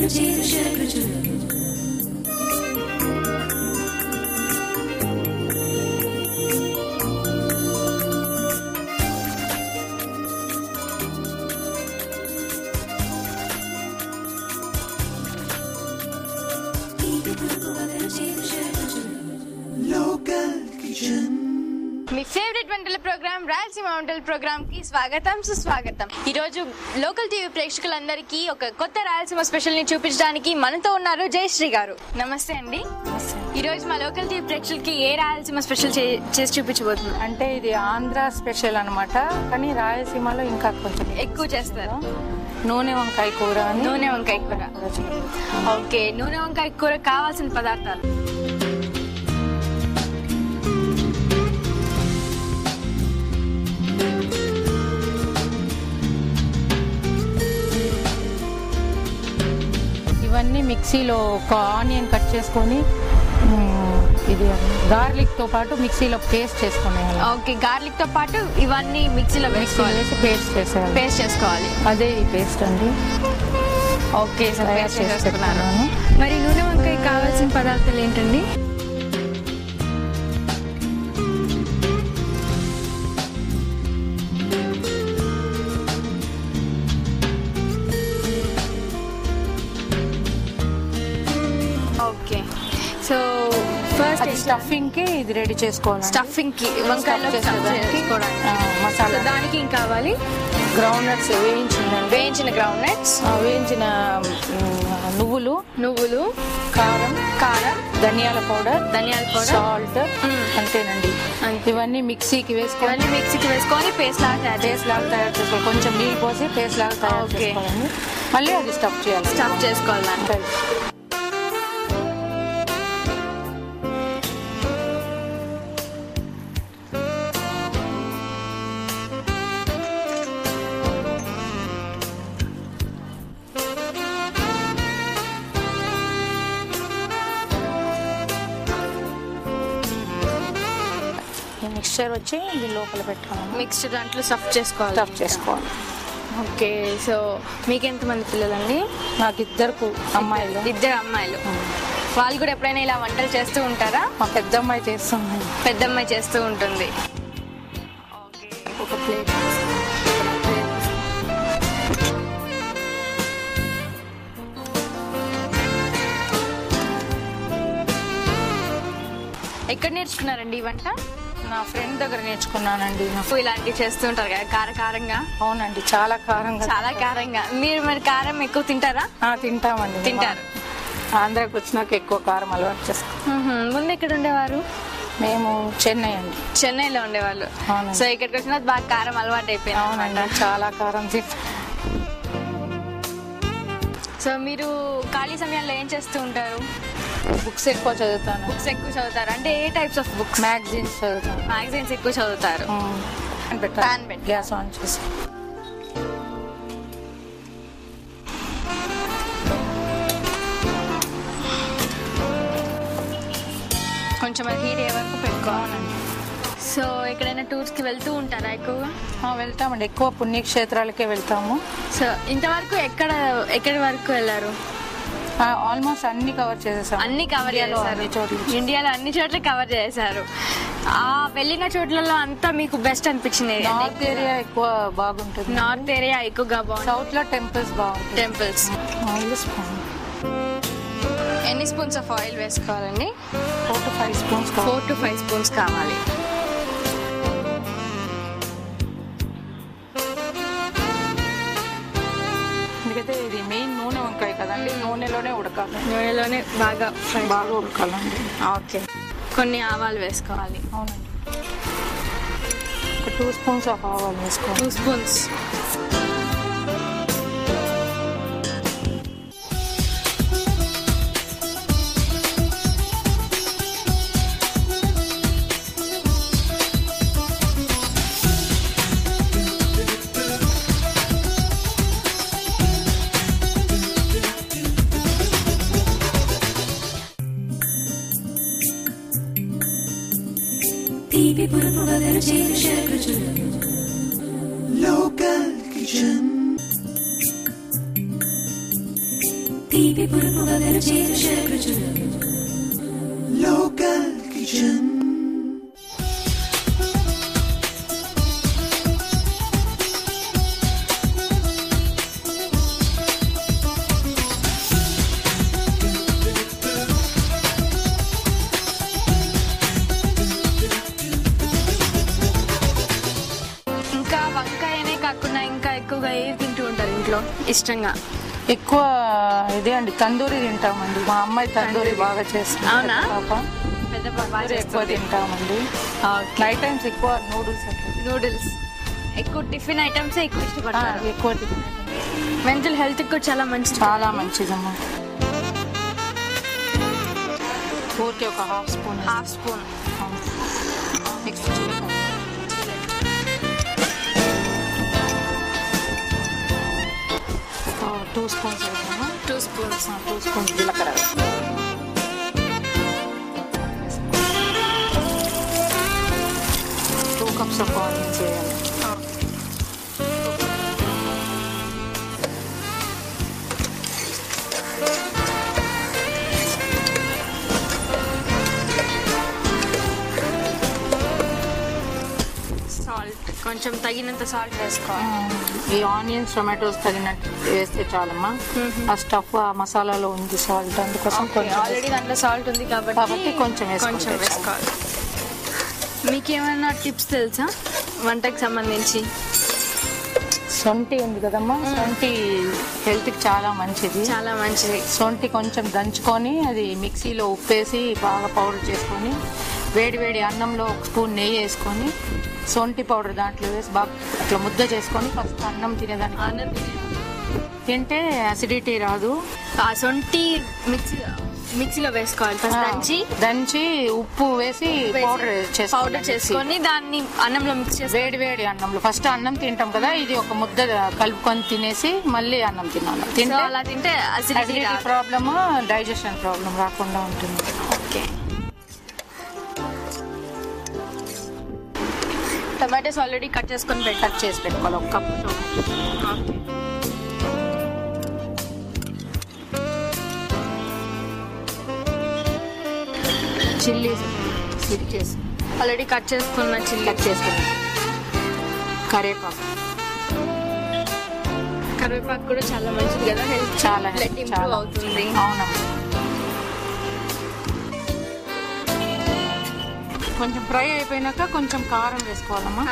మీ favourite వంటల programme Rayalaseema వంటల programme కి స్వాగతం సుస్వాగతం. ఈ రోజు లోకల్ టీవీ ప్రేక్షకులందరికీ ఒక కొత్త రాయలసీమ స్పెషల్ ని చూపించడానికి మనతో ఉన్నారు జయశ్రీ గారు. నమస్తే అండి. ఈ రోజు మా లోకల్ టీవీ ప్రేక్షకులకి ఏ రాయలసీమ స్పెషల్ చేసి చూపించబోతున్నారు? అంటే ఇది ఆంధ్ర స్పెషల్ అన్నమాట, కానీ రాయలసీమలో ఇంకా కొంచెం ఎక్కువ చేస్తారు. నూనె వంకాయ కూర. నూనె వంకాయ కూర. ఓకే, నూనె వంకాయ కూర కావాల్సిన పదార్థాలు: ఇవన్నీ మిక్సీలో ఒక ఆనియన్ కట్ చేసుకొని ఇది గార్లిక్ తో పాటు మిక్సీలో పేస్ట్ చేసుకునేయాలి. ఓకే, గార్లిక్ తో పాటు ఇవన్నీ మిక్సీలో వేసుకోవాలి, పేస్ట్ చేసుకోవాలి. అదే ఈ పేస్ట్ అండి. ఓకే సార్, పేస్ట్ చేసుకున్నాను. మరి నూనె వంకాయ కావాల్సిన పదార్థాలు ఏంటండి? ఓకే, సో ఫస్ట్ స్టఫింగ్ కి ఇది రెడీ చేసుకోవాలి. స్టఫింగ్ కి వంకాయలో మసాలా. దానికి ఏం కావాలి? గ్రౌండ్ నట్స్, వేయించిన గ్రౌండ్ నట్స్, వేయించిన నువ్వులు, కారం, ధనియాల పౌడర్, సాల్ట్, అంతేనండి. ఇవన్నీ మిక్సీకి వేసుకొని పేస్ట్ లాగా తయారు చేసుకోవాలి. కొంచెం నీళ్ళు పోసి పేస్ట్ లాగా తయారు చేసుకోవాలి. మళ్ళీ అది స్టఫ్ చేసుకోవాలి. అంటే మిక్స్చర్ వచ్చి ఇది లోపల పెట్టాలి. మిక్స్చర్ దాంట్లో స్టఫ్ చేసుకోవాలి. ఓకే, సో మీకు ఎంతమంది పిల్లలండి? నాకు ఇద్దరు అమ్మాయిలు. వాళ్ళు కూడా ఎప్పుడైనా ఇలా వంటలు చేస్తూ ఉంటారా? మా పెద్దమ్మాయి చేస్తూ ఉంటుంది. ఓకే, ఒక ప్లేట్. ఎక్కడ నేర్చుకున్నారండి ఈ వంట? నా ఫ్రెండ్ దగ్గర నేర్చుకున్నానండి. ఇలాంటివి చేస్తూ ఉంటారు కదా కారంగా? అవునండి, చాలా కారంగా. మీరు మరి కారం ఎక్కువ తింటారా? తింటామండి. తింటారు. ఆంధ్రాకి వచ్చినాక ఎక్కువ కారం అలవాటు చేస్తాం. ముందు ఎక్కడ ఉండేవారు? మేము చెన్నైలో ఉండేవాళ్ళు. సో ఇక్కడికి వచ్చిన బాగా కారం అలవాటు అయిపోయింది. అవునండి, చాలా కారం తింటాం. సో మీరు ఖాళీ సమయాల్లో ఏం చేస్తూ ఉంటారు? బుక్స్ ఎక్కువ చదువుతాను. అంటే ఏ టైప్స్ ఆఫ్ బుక్స్? మ్యాగజైన్స్ చదువుతాను. మ్యాగజైన్స్ ఎక్కువ చదువుతారు. గ్యాస్ ఆన్ చేసి కొంచెం హీట్ అయ్యే వరకు పెట్టుకోవాలండి. సో ఎక్కడైనా టూర్స్కి వెళ్తూ ఉంటారా ఎక్కువగా? వెళ్తామండి, ఎక్కువ పుణ్యక్షేత్రాలకే వెళ్తాము. సో ఇంతవరకు ఎక్కడి వరకు వెళ్ళారు? ఆల్మోస్ట్ అన్ని కవర్ చేసేసారు. ఇండియాలో అన్ని చోట్ల కవర్ చేశారు. ఆ వెళ్ళిన చోట్లలో అంతా మీకు బెస్ట్ అనిపించింది? నార్త్ ఏరియా ఎక్కువ బాగుంటుంది. నార్త్ ఏరియా ఎక్కువగా బాగుంటుంది. సౌత్ లో టెంపుల్స్ బాగుంటుంది. ఎన్ని స్పూన్స్ ఆఫ్ ఆయిల్ వేసుకోవాలండి? 4 to 5 స్పూన్స్. 4 to 5 స్పూన్స్ కావాలి. ఎందుకంటే ఇది మెయిన్ నూనె వంకాయ కదండి, నూనెలోనే బాగా ఉడకాలండి. ఓకే, కొన్ని ఆవాలు వేసుకోవాలి. అవునండి, ఒక 2 స్పూన్స్ ఆఫ్ ఆవాలు వేసుకోవాలి. 2 spoons. Local Kitchen. Local Kitchen. ఇంకా వంకాయనే కాకుండా ఇంకా ఎక్కువగా ఏది తింటూ ఉంటారు ఇంట్లో ఇష్టంగా? ఎక్కువ ఇదే అండి, తందూరి తింటామండి. మా అమ్మాయి తందూరి బాగా చేస్తుంది. అవునా? పాప పెద్ద బాగా ఎక్కువ తింటామండి. నైట్ టైమ్స్ ఎక్కువ నూడిల్స్ ఎక్కువ టిఫిన్ ఐటమ్స్ ఎక్కువ ఇష్టపడతారు. ఎక్కువ టిఫిన్. మెంటల్ హెల్త్ కూడా చాలా మంచిది. చాలా మంచిదమ్మా. ఊరికే ఒక హాఫ్ స్పూన్. నెక్స్ట్ 2 స్పూన్స్ వేద్దామా? 2 స్పూన్స్. 2 స్పూన్స్ జీలకర్ర, 2 కప్స్ ఆఫ్ ఆనియన్స్ వేయాలి. సాల్ట్ కొంచెం తగినంత సాల్ట్ వేసుకోవాలి. ఈ ఆనియన్స్ టొమాటోస్ తగినట్టు వేస్తే చాలమ్మా. ఆ స్టఫ్ ఆ మసాలాలో ఉంది సాల్ట్, అందుకోసం కొంచెం ఆల్రెడీ దాంట్లో సాల్ట్ ఉంది కాబట్టి కొంచెం వేసుకోవాలి. మీకేమైనా టిప్స్ తెలుసా వంటకి సంబంధించి? సొంటి ఉంది కదమ్మా, సొంటి హెల్త్ కి చాలా మంచిది. చాలా మంచిది. సొంటి కొంచెం దంచుకొని అది మిక్సీలో ఉప్పేసి బాగా పౌడర్ చేసుకొని వేడి వేడి అన్నంలో 1 స్పూన్ నెయ్యి వేసుకొని సొంటి పౌడర్ దాంట్లో వేసి బాగా అట్లా ముద్ద చేసుకొని ఫస్ట్ అన్నం తినేదానికి తింటే అసిడిటీ రాదు. ఆ సొంటి మిక్సీలో వేసుకోవాలి. దంచి ఉప్పు వేసి పౌడర్ చేసుకొని దాన్ని అన్నంలో మిక్స్ చేసి వేడి వేడి అన్నంలో ఫస్ట్ అన్నం తింటాం కదా, ఇది ఒక ముద్ద కలుపుకొని తినేసి మళ్ళీ అన్నం తినాలి. తింటే అలా తింటే అసిడిటీ ప్రాబ్లమ్, డైజెషన్ ప్రాబ్లం రాకుండా ఉంటుంది. ఓకే. టమాటోస్ ఆల్రెడీ కట్ చేసి పెట్టుకోవాలి. 1 కప్ చిల్లీస్ చేసి ఆల్రెడీ కట్ చేసుకున్న కరివేపాకు కూడా చాలా మంచిది కదా, హెల్త్ చాలా ఇంప్రూవ్ అవుతుంది. అవునమ్మా. కొంచెం ఫ్రై అయిపోయినాక కొంచెం కారం వేసుకోవాలమ్మా.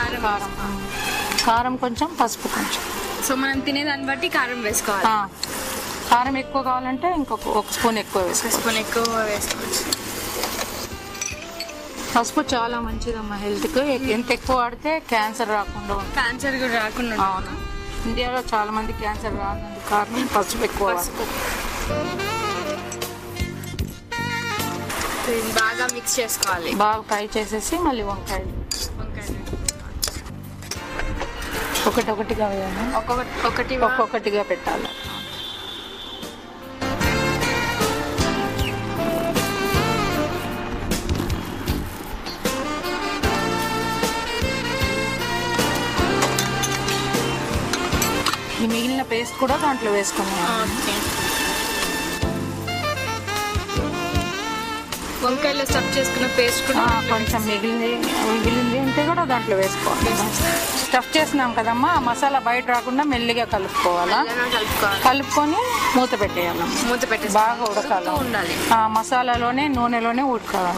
కారం కొంచెం, పసుపు కొంచెం. సో మనం తినేదాన్ని బట్టి కారం వేసుకోవాలి. కారం ఎక్కువ కావాలంటే ఇంకొక 1 స్పూన్ ఎక్కువ వేసుకోవచ్చు. పసుపు చాలా మంచిదమ్మా హెల్త్ కి. ఎంత ఎక్కువ వాడితే క్యాన్సర్ రాకుండా ఉంటుంది. క్యాన్సర్ కూడా రాకుండా. అవును, ఇండియాలో చాలా మంది క్యాన్సర్ రానందుకు కారణం పసుపు ఎక్కువ. బాగా మిక్స్ చేసుకోవాలి. బాగా ఫ్రై చేసేసి మళ్ళీ వంకాయలు ఒకటొకటిగా వేయాలి. ఒక్కొక్కటిగా పెట్టాలి. ఈ మిగిలిన పేస్ట్ కూడా దాంట్లో వేసుకున్నాం. వంకాయలో స్టఫ్ చేసుకున్న పేస్ట్ కూడా కొంచెం మిగిలింది ఉంటే కూడా దాంట్లో వేసుకోవాలి. స్టఫ్ చేసినాం కదమ్మా, మసాలా బయట రాకుండా మెల్లిగా కలుపుకోవాలా. కలుపుకొని మూత పెట్టేయాలి. బాగా ఉడకాలి. మసాలాలోనే నూనెలోనే ఉడకాలి.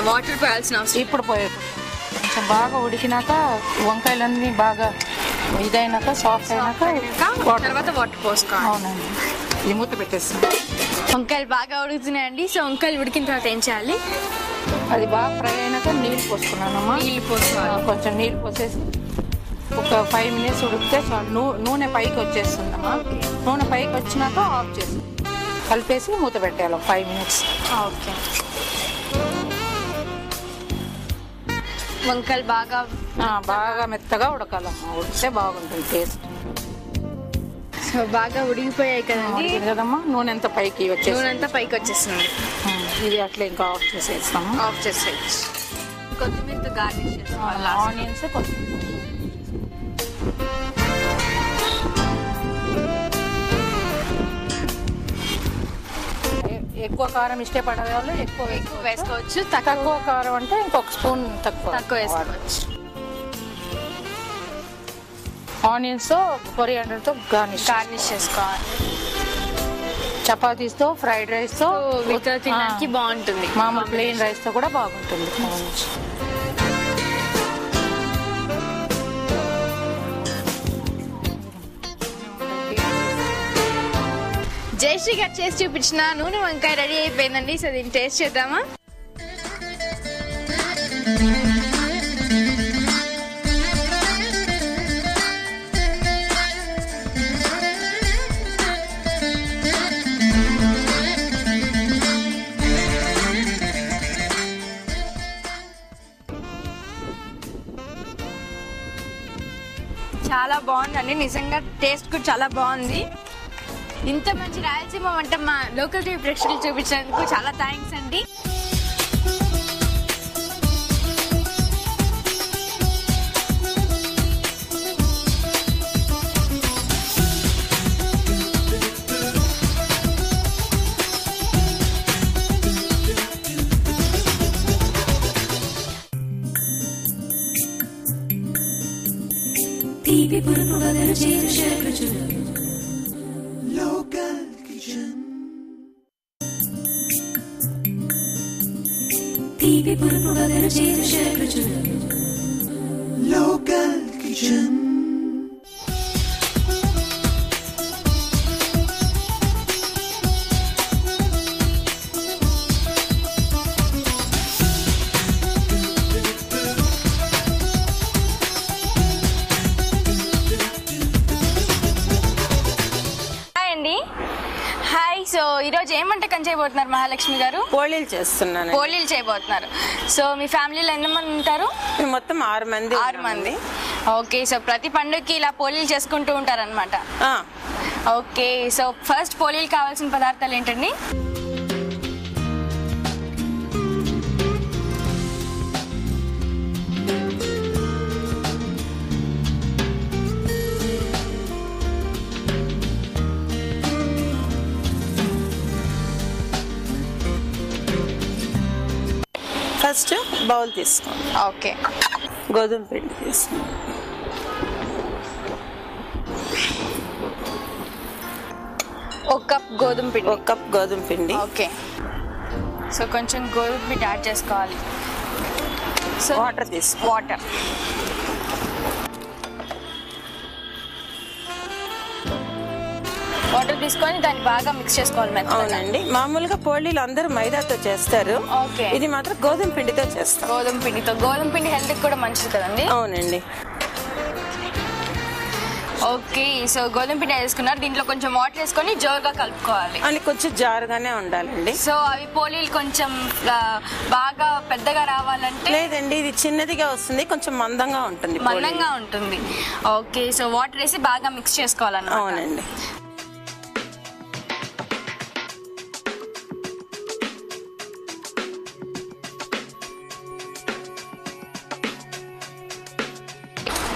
వాటర్ పోయాల్సిన అవసరం ఇప్పుడు కొంచెం బాగా ఉడికినాక వంకాయలన్నీ బాగా ఇదైనాక సాఫ్ట్ అయినాక తర్వాత వాటర్ పోసుకోవాలి. అవునండి, ఈ మూత పెట్టేస్తాం. వంకాయలు బాగా ఉడుకుతున్నాయండి. సో వంకాయలు ఉడికిన తర్వాత ఏం చేయాలి? అది బాగా ఫ్రై అయినాక నీళ్ళు పోసుకున్నానమ్మా. కొంచెం నీళ్ళు పోసేసి ఒక 5 మినిట్స్ ఉడికితే చాలు. నూనె పైకి వచ్చేస్తుందమ్మా. నూనె పైకి వచ్చినాక ఆఫ్ చేసి కలిపేసి మూత పెట్టేయాలి 5 మినిట్స్. ఓకే. వంకాయలు బాగా మెత్తగా ఉడకాలమ్మా. ఉడికితే బాగుంటుంది టేస్ట్. సో బాగా ఉడికిపోయాయి కదమ్మా. నూనె అంతా పైకి వచ్చేస్తుంది. ఇది అట్లా ఇంకా ఆఫ్ చేసేస్తాము. కొత్తిమీరతో గార్నిష్ చేసుకోవాలి. ఆనియన్స్, కొత్తిమీర. ఎక్కువ కారం ఇష్టపడే వాళ్ళు ఎక్కువ వేసుకోవచ్చు. తక్కువ కారం అంటే ఇంకొక స్పూన్ తక్కువ వేసుకోవచ్చు. ఆనియన్స్ తో కొరియాండర్ తో గార్నిష్ చేసుకోవాలి. చపాతీస్ తో ఫ్రైడ్ రైస్ తో తినడానికి బాగుంటుంది. మామూలు ప్లెయిన్ రైస్ తో కూడా బాగుంటుంది. జయశ్రీ గారు చేసి చూపించిన నూనె వంకాయ రెడీ అయిపోయిందండి. సో దీన్ని టేస్ట్ చేద్దామా? చాలా బాగుందండి, నిజంగా టేస్ట్ కూడా చాలా బాగుంది. ఇంత మంచి రాయలసీమ వంట మా లోకల్ టీవీ ప్రేక్షకులు చూపించినందుకు చాలా థ్యాంక్స్ అండి. Local kitchen. Local kitchen. Hi, so ఈరోజు ఏం వంటకం చేయబోతున్నారు మహాలక్ష్మి గారు? పోళీలు చేస్తున్నాను. పోళీలు చేయబోతున్నారు. సో మీ ఫ్యామిలీలో ఎంతమంది ఉంటారు? మొత్తం 6 మంది. 6 మంది. ఓకే, సో ప్రతి పండుగకి ఇలా పోళీలు చేసుకుంటూ ఉంటారనమాట. ఓకే, సో ఫస్ట్ పోళీలు కావాల్సిన పదార్థాలు ఏంటండి? ఫస్ట్ బౌల్ తీసుకోండి. ఓకే, గోధుమ పిండి తీసుకోండి. ఒక కప్ గోధుమ పిండి. 1 కప్ గోధుమ పిండి. ఓకే, సో కొంచెం గోధుమ పిండి యాడ్ చేసుకోవాలి. సో వాటర్ తీసుకో. వాటర్. వాటర్ తీసుకొని దాన్ని బాగా మిక్స్ చేసుకోవాలి మెత్తగా. అవునండి, మామూలుగా పోళీలు అందరూ మైదాతో చేస్తారు. ఓకే, ఇది మాత్రం గోధుమ పిండితో చేస్తాం. గోధుమ పిండితో. గోధుమ పిండి హెల్త్ కూడా మంచిది కదండి? అవునండి. ఓకే, సో గోధుమ పిండి వేసుకున్నారు. దీంట్లో కొంచెం వాటర్ వేసుకొని జోరుగా కలుపుకోవాలి. అని కొంచెం జారుగానే ఉండాలండి. సో అవి పోలీలు కొంచెం బాగా పెద్దగా రావాలంటే? లేదండి, ఇది చిన్నదిగా వస్తుంది, కొంచెం మందంగా ఉంటుంది. మందంగా ఉంటుంది. ఓకే, సో వాటర్ వేసి బాగా మిక్స్ చేసుకోవాలన్నమాట. అవునండి.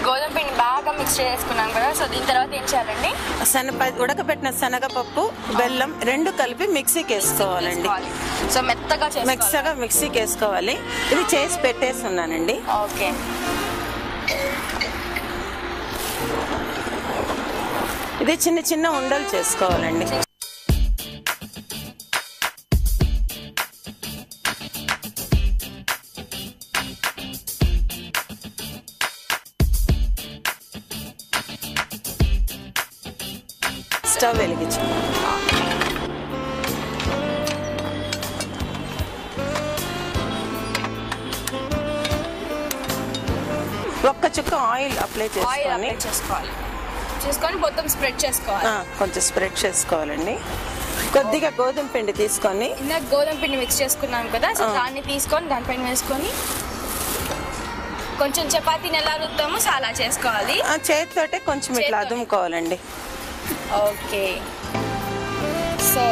గోధుమ పిండి బాగా మిక్స్ చేసుకున్నాం కదా, సో దీని తర్వాత ఏం చేయాలండి? ఉడకబెట్టిన శనగపప్పు, బెల్లం 2 కలిపి మిక్సీకి వేసుకోవాలండి. సో మెత్తగా మిక్సీకి వేసుకోవాలి. ఇది చేసి పెట్టేసి ఉన్నానండి. ఓకే, ఇది చిన్న చిన్న ఉండలు చేసుకోవాలండి. స్టవ్ వెలిగించు. ఒక్క చుక్క ఆయిల్ అప్లై చేసుకొని మొత్తం స్ప్రెడ్ చేసుకోవాలి. కొంచెం స్ప్రెడ్ చేసుకోవాలండి. కొద్దిగా గోధుమ పిండి తీసుకొని, ఇందాక గోధుమ పిండి మిక్స్ చేసుకున్నాం కదా, సో దాన్ని తీసుకొని దానిపైన వేసుకొని కొంచెం చపాతీని ఎలా రుద్దామో సో అలా చేసుకోవాలి. చేతితోటే కొంచెం ఇట్లా అదుముకోవాలండి. ఓకే, సో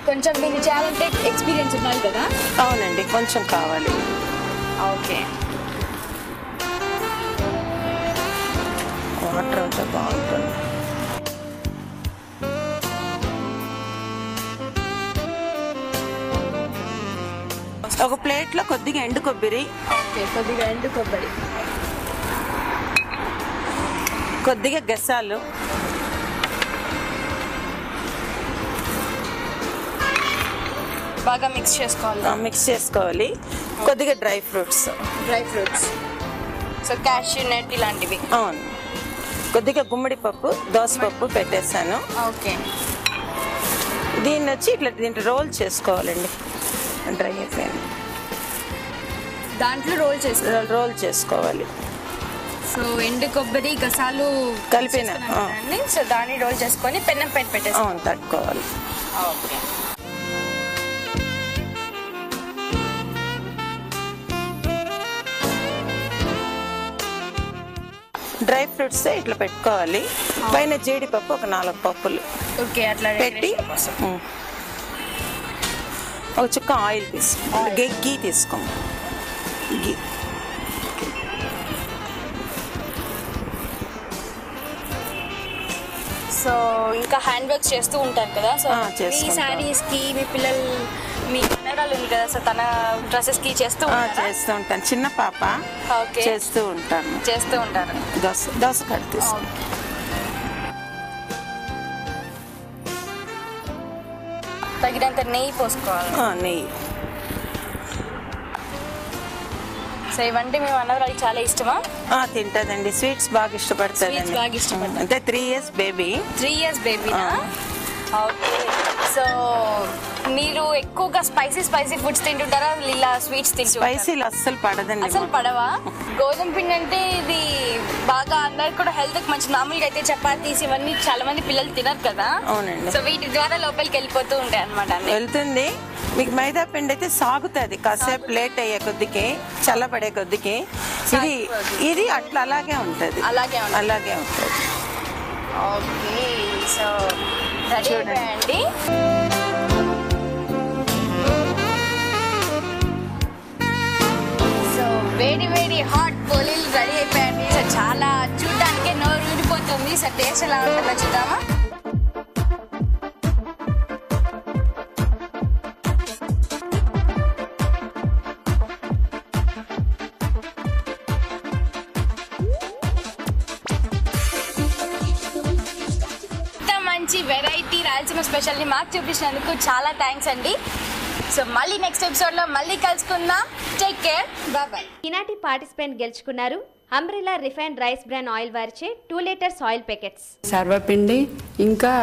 కొంచెం దీన్ని చేయాలంటే ఎక్స్పీరియన్స్ ఉండాలి కదా? అవునండి, కొంచెం కావాలి. ఓకే, వాటర్ ఉంటే బాగుంటుంది. ఒక ప్లేట్ లో కొద్దిగా ఎండు కొబ్బరి, కొద్దిగా ఎండు కొబ్బరి, కొద్దిగా గసాలు, బాగా మిక్స్ చేసుకోవాలి. కొద్దిగా dry fruits, so cashew nut ఇలాంటివి. అవును, కొద్దిగా గుమ్మడి పప్పు, దోసపప్పు పెట్టేశాను. ఓకే, దీన్ని వచ్చి దీంట్లో రోల్ చేసుకోవాలండి. డ్రై అయిపోయింది, దాంట్లో రోల్ చేసుకోవాలి. సో ఎండు కొబ్బరి గసాలు కలిపిన సో దాన్ని రోల్ చేసుకొని పెన్నం పైన పెట్టేసి తట్టుకోవాలి. ఓకే, డ్రై ఫ్రూట్స్ ఇట్లా పెట్టుకోవాలి. పైన జీడిపప్పు ఒక 4 పప్పులు అట్లా పెట్టి ఒక చుక్క ఆయిల్ తీసుకో, గీ తీసుకో. గీ సో ఇంకా హ్యాండ్ వర్క్స్ చేస్తూ ఉంటారు కదా. సో మీ శారీస్ కి మీ పిల్లలు మీ కన్నడాలు ఉంది కదా, సో తన డ్రెస్సెస్ కి చేస్తూ ఉంటాను. చిన్న పాప చేస్తూ ఉంటారు. దోస కడితే తగినంత నెయ్యి పోసుకోవాలి. నెయ్యి. సో ఇవంటే మేము అన్నది చాలా ఇష్టమా? తింటదండి, స్వీట్స్ బాగా ఇష్టపడతాదండి. అంటే 3 years బేబీ. ఓకే, సో మీరు ఎక్కువగా స్పైసీ ఫుడ్స్ తింటుంటారా, ఇలా స్వీట్స్ స్పైసీలు అస్సలు పడదండి. అసలు పడవా? గోధుమ పిండి అంటే ఇది బాగా అందరికి కూడా హెల్త్ కి మంచి. మామూలుగా అయితే చపాతీస్ ఇవన్నీ చాలా మంది పిల్లలు తినరు కదా. అవునండి. సో వీటి ద్వారా లోపలికి వెళ్ళిపోతూ ఉంటాయి అనమాట. వెళ్తుంది. మీకు మైదా పిండి అయితే సాగుతుంది, కాసేపు లేట్ అయ్యే కొద్దికి, చల్లబడే కొద్దికి. ఇది అట్లా అలాగే ఉంటుంది. ఓకే, సో చూడండి. సో వేడి హాట్ పోలీలు రెడీ అయిపోయాయండి. సో చాలా చూడడానికి నోరు ఊడిపోతుంది. సో టేస్ట్ ఎలా ఉంటుందో చూద్దామా? మంచి వెరైటీ రాయలసీమ స్పెషల్ ని మాకు చూపించినందుకు చాలా థ్యాంక్స్ అండి. సో మళ్ళీ నెక్స్ట్ ఎపిసోడ్ లో మళ్ళీ కలుసుకుందాం. Take care, bye. ఈనాటి పార్టిసిపెంట్ గెలుచుకున్నారు Umbrella refined rice bran oil వారిచే 2 లీటర్స్ ఆయిల్ ప్యాకెట్స్, సర్వపిండి, ఇంకా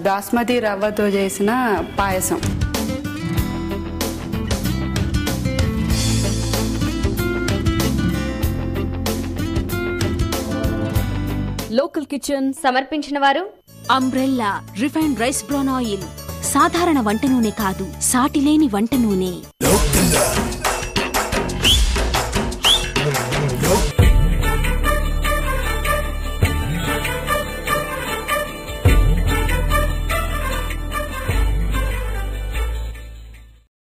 బాస్మతి రవ్వతో చేసిన పాయసం. లోకల్ కిచెన్ సమర్పించిన వారు umbrella refined rice bran oil. సాధారణ వంట నూనె కాదు, సాటిలేని వంట నూనె.